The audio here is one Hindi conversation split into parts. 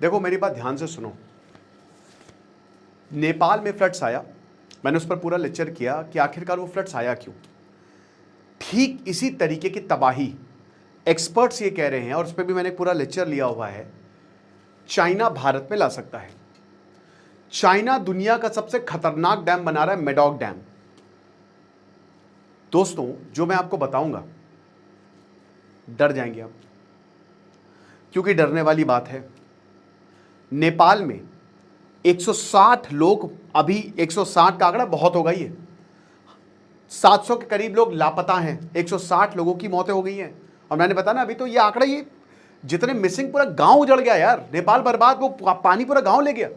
देखो मेरी बात ध्यान से सुनो। नेपाल में फ्लड्स आया, मैंने उस पर पूरा लेक्चर किया कि आखिरकार वो फ्लड्स आया क्यों। ठीक इसी तरीके की तबाही एक्सपर्ट्स ये कह रहे हैं, और उस पर भी मैंने पूरा लेक्चर लिया हुआ है, चाइना भारत में ला सकता है। चाइना दुनिया का सबसे खतरनाक डैम बना रहा है, मेडॉक डैम। दोस्तों जो मैं आपको बताऊंगा डर जाएंगे आप, क्योंकि डरने वाली बात है। नेपाल में 160 लोग, अभी 160 का आंकड़ा बहुत हो गई है, 700 के करीब लोग लापता हैं, 160 लोगों की मौतें हो गई हैं। और मैंने बताया ना अभी, तो ये आंकड़ा, ये जितने मिसिंग, पूरा गांव उजड़ गया यार, नेपाल बर्बाद, वो पानी पूरा गांव ले गया।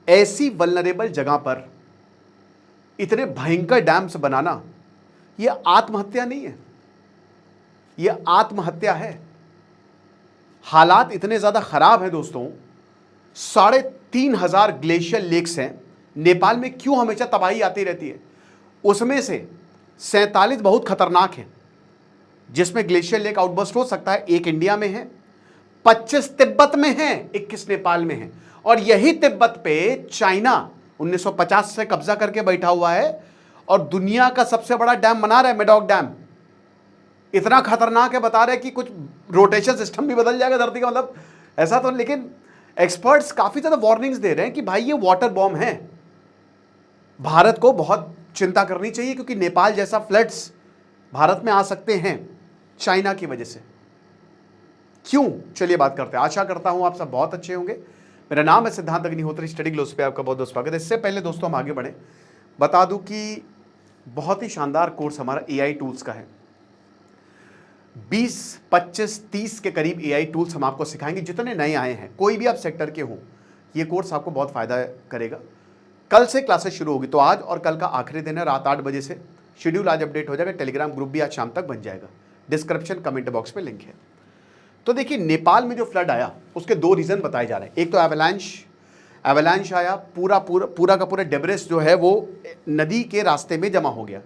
ऐसी वल्नरेबल जगह पर इतने भयंकर डैम्स बनाना, यह आत्महत्या नहीं है, यह आत्महत्या है। हालात इतने ज्यादा खराब है दोस्तों, 3,500 ग्लेशियर लेक्स हैं नेपाल में। क्यों हमेशा तबाही आती रहती है? उसमें से 47 बहुत खतरनाक हैं, जिसमें ग्लेशियर लेक आउटबर्स्ट हो सकता है। एक इंडिया में है, 25 तिब्बत में है, 21 नेपाल में है। और यही तिब्बत पे चाइना 1950 से कब्जा करके बैठा हुआ है और दुनिया का सबसे बड़ा डैम बना रहा है, मेडॉक डैम। इतना खतरनाक है, बता रहे कि कुछ रोटेशन सिस्टम भी बदल जाएगा धरती का, मतलब ऐसा तो। लेकिन एक्सपर्ट्स काफी ज्यादा वार्निंग्स दे रहे हैं कि भाई ये वाटर बॉम्ब है। भारत को बहुत चिंता करनी चाहिए, क्योंकि नेपाल जैसा फ्लड्स भारत में आ सकते हैं चाइना की वजह से। क्यों? चलिए बात करते हैं। आशा करता हूं आप सब बहुत अच्छे होंगे। मेरा नाम है सिद्धांत अग्निहोत्री, स्टडी ग्लोस पे आपका बहुत बहुत स्वागत है। इससे पहले दोस्तों हम आगे बढ़े, बता दूं कि बहुत ही शानदार कोर्स हमारा एआई टूल्स का है। 20, 25, 30 के करीब एआई टूल्स हम आपको सिखाएंगे। जितने नए आए हैं, कोई भी आप सेक्टर के हों, ये कोर्स आपको बहुत फायदा करेगा। कल से क्लासेस शुरू होगी, तो आज और कल का आखिरी दिन है, रात 8 बजे से। शेड्यूल आज अपडेट हो जाएगा, टेलीग्राम ग्रुप भी आज शाम तक बन जाएगा। डिस्क्रिप्शन कमेंट बॉक्स में लिंक है। तो देखिए, नेपाल में जो फ्लड आया उसके 2 रीजन बताए जा रहे हैं। एक तो एवलांच आया, पूरा का पूरा डेब्रिस जो है वो नदी के रास्ते में जमा हो गया,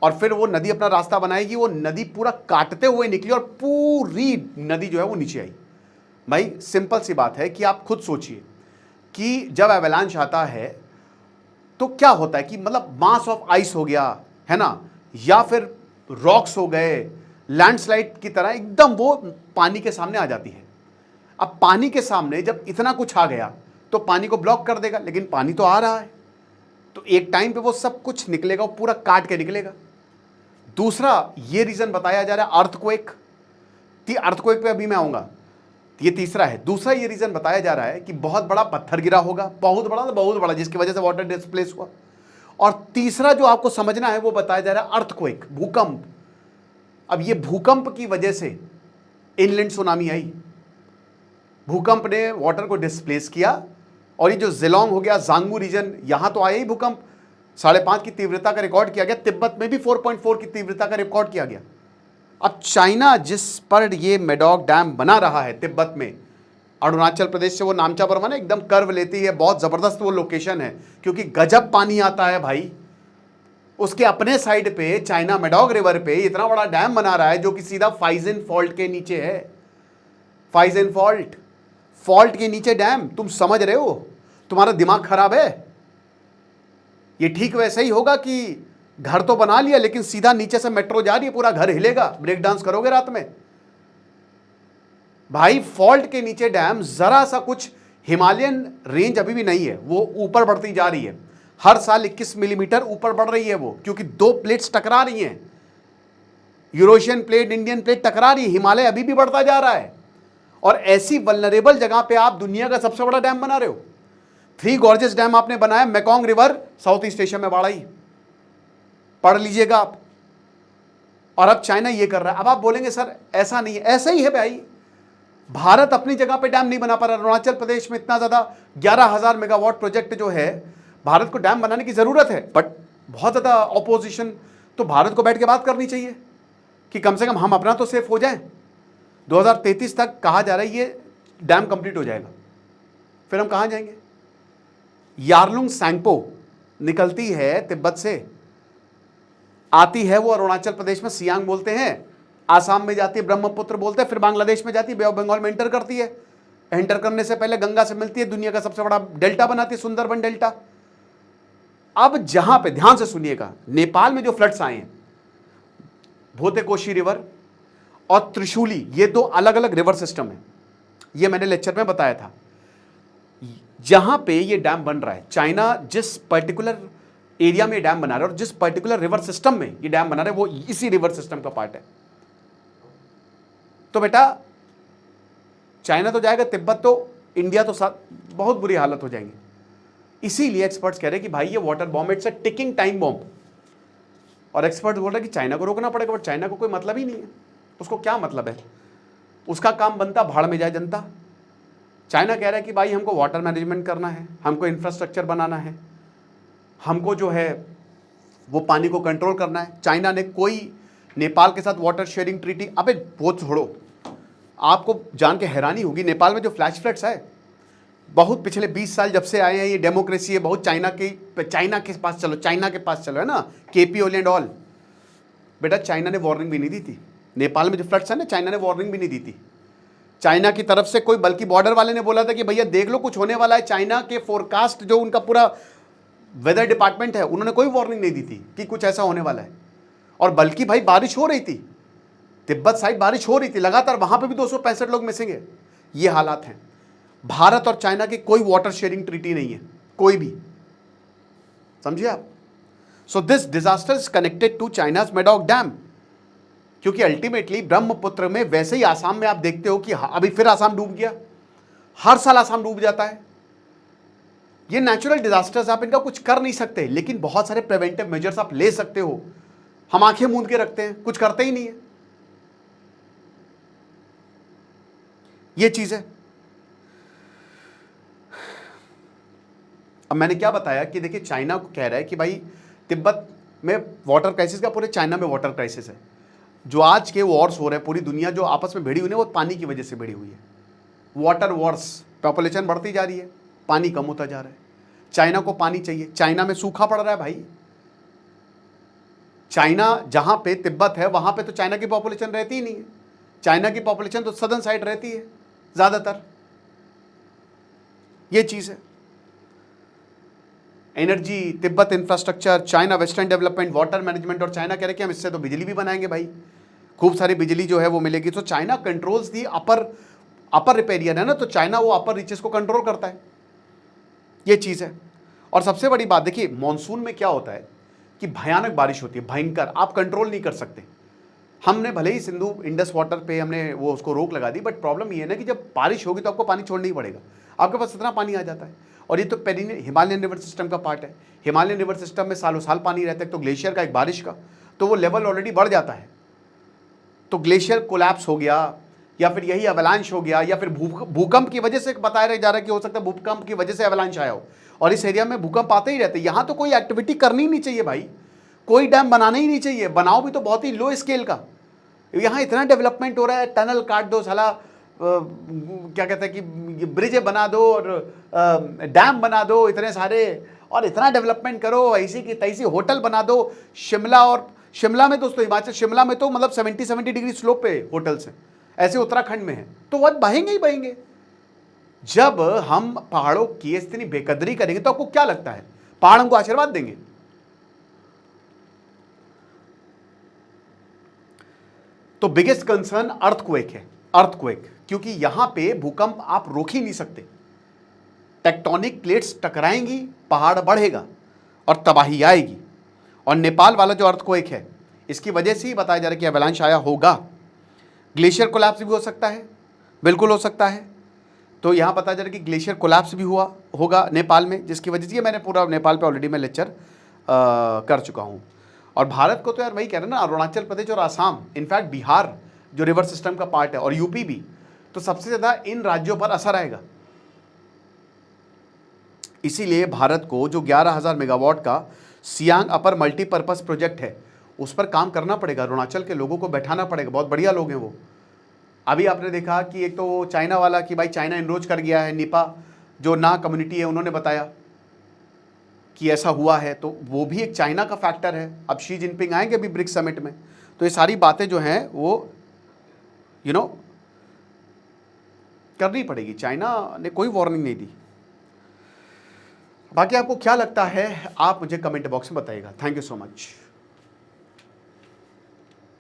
और फिर वो नदी अपना रास्ता बनाएगी, वो नदी पूरा काटते हुए निकली और पूरी नदी जो है वो नीचे आई। भाई सिंपल सी बात है कि आप खुद सोचिए कि जब एवलांच आता है तो क्या होता है कि मतलब मास ऑफ आइस हो गया है ना, या फिर रॉक्स हो गए, लैंडस्लाइड की तरह एकदम वो पानी के सामने आ जाती है। अब पानी के सामने जब इतना कुछ आ गया तो पानी को ब्लॉक कर देगा, लेकिन पानी तो आ रहा है, तो एक टाइम पे वो सब कुछ निकलेगा, वो पूरा काट के निकलेगा। दूसरा ये रीजन बताया जा रहा है अर्थक्वेक पे अभी मैं आऊंगा, ये तीसरा है। दूसरा ये रीजन बताया जा रहा है कि बहुत बड़ा पत्थर गिरा होगा, बहुत बड़ा, जिसकी वजह से वाटर डिस्प्लेस हुआ। और तीसरा जो आपको समझना है वो बताया जा रहा है अर्थक्वेक, भूकंप। अब ये भूकंप की वजह से इनलैंड सुनामी आई, भूकंप ने वाटर को डिस्प्लेस किया, और ये जो जिलोंग हो गया, जांगू रीजन, यहां तो आया ही भूकंप, 5.5 की तीव्रता का रिकॉर्ड किया गया। तिब्बत में भी 4.4 की तीव्रता का रिकॉर्ड किया गया। अब चाइना जिस पर ये मेडॉक डैम बना रहा है तिब्बत में, अरुणाचल प्रदेश से वो नामचा बर्मा ना एकदम कर्व लेती है, बहुत जबरदस्त वो लोकेशन है, क्योंकि गजब पानी आता है भाई। उसके अपने साइड पे चाइना मेडॉक रिवर पे इतना बड़ा डैम बना रहा है, जो कि सीधा फाइजन फॉल्ट के नीचे है। फाइजन फॉल्ट के नीचे डैम, तुम समझ रहे हो? तुम्हारा दिमाग खराब है? ये ठीक वैसे ही होगा कि घर तो बना लिया, लेकिन सीधा नीचे से मेट्रो जा रही है, पूरा घर हिलेगा, ब्रेक डांस करोगे रात में। भाई फॉल्ट के नीचे डैम, जरा सा कुछ, हिमालयन रेंज अभी भी नहीं है, वो ऊपर बढ़ती जा रही है, हर साल 21 मिलीमीटर ऊपर बढ़ रही है वो, क्योंकि 2 प्लेट्स टकरा रही हैं, यूरोशियन प्लेट, इंडियन प्लेट टकरा रही है, हिमालय अभी भी बढ़ता जा रहा है। और ऐसी वल्नरेबल जगह पे आप दुनिया का सबसे बड़ा डैम बना रहे हो। 3 गॉर्जेस डैम आपने बनाया, Mekong river south east Asia में बाढ़ आई, पढ़ लीजिएगा आप। और अब चाइना ये कर रहा है। अब आप बोलेंगे सर ऐसा नहीं है, ऐसा ही है भाई। भारत अपनी जगह पे डैम नहीं बना पा रहा। अरुणाचल प्रदेश में इतना ज्यादा 11,000 मेगावाट प्रोजेक्ट जो है, भारत को डैम बनाने की जरूरत है, बट बहुत ज्यादा ऑपोजिशन। तो भारत को बैठ के बात करनी चाहिए कि कम से कम हम अपना तो सेफ हो जाएं। 2033 तक कहा जा रहा है ये डैम कंप्लीट हो जाएगा, फिर हम कहां जाएंगे? यारलुंग सैंगपो निकलती है तिब्बत से, आती है वो अरुणाचल प्रदेश में सियांग बोलते हैं, आसाम में जाती है ब्रह्मपुत्र बोलते हैं, फिर बांग्लादेश में जाती है, बे ऑफ बंगाल में एंटर करती है। एंटर करने से पहले गंगा से मिलती है, दुनिया का सबसे बड़ा डेल्टा बनाती है, सुंदरबन डेल्टा। अब जहां पे, ध्यान से सुनिएगा, नेपाल में जो फ्लड्स आए हैं, भोतेकोशी रिवर और त्रिशूली, ये दो अलग अलग रिवर सिस्टम है, ये मैंने लेक्चर में बताया था। जहां पे ये डैम बन रहा है, चाइना जिस पर्टिकुलर एरिया में डैम बना रहा है और जिस पर्टिकुलर रिवर सिस्टम में ये डैम बना रहा है, वो इसी रिवर सिस्टम का पार्ट है। तो बेटा चाइना तो जाएगा, तिब्बत तो, इंडिया तो साथ, बहुत बुरी हालत हो जाएगी। इसीलिए एक्सपर्ट्स कह रहे हैं कि भाई ये water bomb, it's a ticking time bomb. और एक्सपर्ट्स बोल रहे हैं कि चाइना को रोकना पड़ेगा, बट चाइना को कोई मतलब ही नहीं है, उसको क्या मतलब है, उसका काम बनता भाड़ में जाए जनता। चाइना कह रहा है कि भाई हमको वाटर मैनेजमेंट करना है, हमको इंफ्रास्ट्रक्चर बनाना है, हमको जो है वो पानी को कंट्रोल करना है। चाइना ने कोई नेपाल के साथ वाटर शेयरिंग ट्रीटी, अबे वो छोड़ो, आपको जान के हैरानी होगी, नेपाल में जो फ्लैश फ्लड्स है, बहुत पिछले 20 साल जब से आए हैं, ये डेमोक्रेसी है, बहुत चाइना के पास चलो, चाइना के पास चलो, है ना, केपी ओली एंड ऑल। बेटा चाइना ने वार्निंग भी नहीं दी थी, नेपाल में जो फ्लड्स है ना, चाइना ने वार्निंग भी नहीं दी थी चाइना की तरफ से कोई, बल्कि बॉर्डर वाले ने बोला था कि भैया देख लो कुछ होने वाला है। चाइना के फोरकास्ट, जो उनका पूरा वेदर डिपार्टमेंट है, उन्होंने कोई वार्निंग नहीं दी थी कि कुछ ऐसा होने वाला है। और बल्कि भाई बारिश हो रही थी, तिब्बत साइड बारिश हो रही थी लगातार, वहां पे भी 265 लोग मिसिंग है। ये हालात हैं। भारत और चाइना की कोई वाटर शेयरिंग ट्रीटी नहीं है, कोई भी, समझिए आप। So this disaster is connected to China's Medog dam, क्योंकि अल्टीमेटली ब्रह्मपुत्र में, वैसे ही आसाम में आप देखते हो कि अभी फिर आसाम डूब गया, हर साल आसाम डूब जाता है। ये नेचुरल डिजास्टर्स, आप इनका कुछ कर नहीं सकते, लेकिन बहुत सारे प्रिवेंटिव मेजर्स आप ले सकते हो। हम आंखें मूंद के रखते हैं, कुछ करते ही नहीं है, ये चीज है। अब मैंने क्या बताया कि देखिए, चाइना को कह रहा है कि भाई तिब्बत में वाटर क्राइसिस का, पूरे चाइना में वाटर क्राइसिस है। जो आज के वॉर्स हो रहे हैं, पूरी दुनिया जो आपस में भिड़ी हुई है, वो पानी की वजह से भिड़ी हुई है। वाटर वॉर्स, पॉपुलेशन बढ़ती जा रही है, पानी कम होता जा रहा है। चाइना को पानी चाहिए, चाइना में सूखा पड़ रहा है भाई। चाइना जहां पे तिब्बत है, वहां पे तो चाइना की पॉपुलेशन रहती ही नहीं है। चाइना की पॉपुलेशन तो सदर्न साइड रहती है ज्यादातर, ये चीज है। Energy, Tibet infrastructure, China western development, water management, और चाइना कह रहे कि हम इससे तो बिजली भी बनाएंगे भाई, खूब सारी बिजली जो है वो मिलेगी। तो चाइना कंट्रोल्स दी अपर रिपेरियन है ना, तो चाइना वो अपर रीचेस को कंट्रोल करता है, ये चीज है। और सबसे बड़ी बात देखिए, मॉनसून में क्या होता है कि भयानक बारिश होती है, भयंकर, आप कंट्रोल नहीं कर सकते। हमने भले ही सिंधु इंडस वाटर पे हमने वो उसको रोक लगा दी, बट प्रॉब्लम ये है ना कि जब बारिश होगी तो आपको पानी छोड़ना ही पड़ेगा, आपके पास इतना पानी आ जाता है। और ये तो हिमालयन रिवर सिस्टम का पार्ट है। हिमालयन रिवर सिस्टम में सालों साल पानी रहता है, तो ग्लेशियर का, एक बारिश का, तो वो लेवल ऑलरेडी बढ़ जाता है। तो ग्लेशियर कोलैप्स हो गया, या फिर यही अवलांच हो गया, या फिर भूकंप की वजह से बताया जा रहा है कि हो सकता है भूकंप की वजह से अवलांच आया हो। और इस एरिया में भूकंप आते ही रहते हैं। यहाँ तो कोई एक्टिविटी करनी ही नहीं चाहिए भाई, कोई डैम बनाना ही नहीं चाहिए, बनाओ भी तो बहुत ही लो स्केल का। यहाँ इतना डेवलपमेंट हो रहा है, टनल काट दो साला, क्या कहते हैं कि ब्रिज बना दो और डैम बना दो इतने सारे, और इतना डेवलपमेंट करो, ऐसी की तैसी होटल बना दो। शिमला में दोस्तों, हिमाचल शिमला में तो मतलब 70 डिग्री स्लोप पे होटल्स हैं, ऐसे उत्तराखंड में है, तो वह बहेंगे ही बहेंगे। जब हम पहाड़ों की इतनी बेकदरी करेंगे तो आपको क्या लगता है पहाड़ हमको आशीर्वाद देंगे? तो बिगेस्ट कंसर्न अर्थक्वेक है, अर्थक्वेक, क्योंकि यहां पे भूकंप आप रोक ही नहीं सकते। टेक्टोनिक प्लेट्स टकराएंगी, पहाड़ बढ़ेगा और तबाही आएगी। और नेपाल वाला जो अर्थक्वेक है, इसकी वजह से ही बताया जा रहा है कि एवलांच आया होगा। ग्लेशियर कोलैप्स भी हो सकता है, बिल्कुल हो सकता है। तो यहाँ बताया जा रहा है कि ग्लेशियर कोलैप्स भी हुआ होगा नेपाल में, जिसकी वजह से, ये मैंने पूरा नेपाल पे ऑलरेडी मैं लेक्चर कर चुका हूँ। और भारत को तो यार वही कह रहे हैं ना, अरुणाचल प्रदेश और आसाम, इनफैक्ट बिहार जो रिवर सिस्टम का पार्ट है, और यूपी भी, तो सबसे ज़्यादा इन राज्यों पर असर आएगा। इसीलिए भारत को जो 11,000 मेगावाट का सियांग अपर मल्टीपर्पज़ प्रोजेक्ट है, उस पर काम करना पड़ेगा। अरुणाचल के लोगों को बैठाना पड़ेगा, बहुत बढ़िया लोग हैं वो। अभी आपने देखा कि एक तो चाइना वाला कि भाई चाइना इनरोच कर गया है, निपा जो ना कम्युनिटी है, उन्होंने बताया कि ऐसा हुआ है, तो वो भी एक चाइना का फैक्टर है। अब शी जिनपिंग आएंगे अभी ब्रिक्स समिट में, तो ये सारी बातें जो हैं वो करनी पड़ेगी। चाइना ने कोई वार्निंग नहीं दी। बाकी आपको क्या लगता है आप मुझे कमेंट बॉक्स में बताइएगा। Thank you so much.